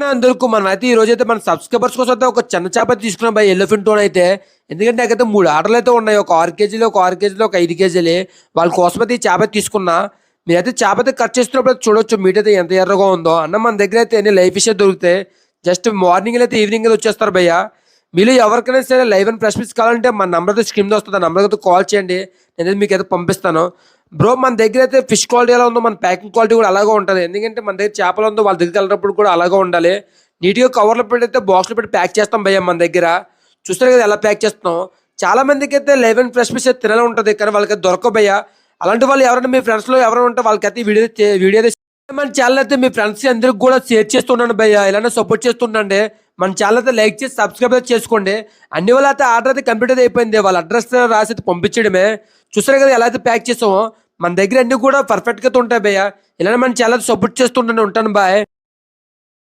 అందుకు మనం అయితే ఈ రోజైతే మన సబ్స్క్రైబర్స్ కోసం అయితే ఒక చిన్న చేప తీసుకున్నాం బై ఎల్లో ఫిన్ టోన్ అయితే. ఎందుకంటే నాకైతే 3 ఆర్డర్లు అయితే ఉన్నాయి. ఒక 6 కేజీలు, ఒక 6 కేజీలు, ఒక 5 కేజీలు. వాళ్ళ కోసం అయితే ఈ చేప తీసుకున్నా. మీరైతే చేప అయితే కట్ చేస్తున్నప్పుడు చూడొచ్చు మీట్ అయితే ఎంత ఎర్రగా ఉందో. అన్న మన దగ్గర అయితే ఎన్ని లైవ్ ఫిష్ దొరుకుతాయి. జస్ట్ మార్నింగ్ అయితే ఈవినింగ్ అయితే వచ్చేస్తారు భయ్య. మీరు ఎవరికైనా సరే లైవ్ అండ్ ఫ్రెష్ ఫిష్ కావాలంటే మన నెంబర్ అయితే స్క్రీన్ వస్తుంది. ఆ నెంబర్కి అయితే కాల్ చేయండి. నేనైతే మీకు అయితే పంపిస్తాను. బ్రో మన దగ్గర అయితే ఫిష్ క్వాలిటీ ఎలా ఉందో మన ప్యాకింగ్ క్వాలిటీ కూడా అలాగే ఉంటుంది. ఎందుకంటే మన దగ్గర చేపలు ఉందో వాళ్ళ దగ్గరికి వెళ్ళినప్పుడు కూడా అలాగే ఉండాలి. నీట్గా కవర్లో పెట్టి అయితే బాక్స్లో పెట్టి ప్యాక్ చేస్తాం భయ్య మన దగ్గర. చూస్తారు కదా ఎలా ప్యాక్ చేస్తున్నాం. చాలా మందికి అయితే లైవ్ అండ్ ఫ్రెష్ ఫిష్ తినాలి ఉంటుంది, కానీ వాళ్ళకి దొరకవు భయ్య. అలాంటి వాళ్ళు ఎవరైనా మీ ఫ్రెండ్స్లో ఎవరైనా ఉంటే వాళ్ళకైతే వీడియో మన ఛానల్ అయితే మీ ఫ్రెండ్స్ అందరికి కూడా షేర్ చేస్తున్నాను భయ్య. ఇలానే సపోర్ట్ చేస్తుండండి. మన ఛానల్ అయితే లైక్ చేసి సబ్స్క్రైబ్ అయితే చేసుకోండి. అన్ని వాళ్ళు అయితే ఆర్డర్ అయితే కంప్లీట్ అయితే అయిపోయింది. వాళ్ళ అడ్రస్ రాసి అయితే పంపించడమే. చూసారు కదా ఎలా అయితే ప్యాక్ చేసామో. మన దగ్గర అన్ని కూడా పర్ఫెక్ట్గా ఉంటాయి భయ్య. ఇలానే మన ఛానల్ సపోర్ట్ చేస్తుంటాను. ఉంటాను బాయ్.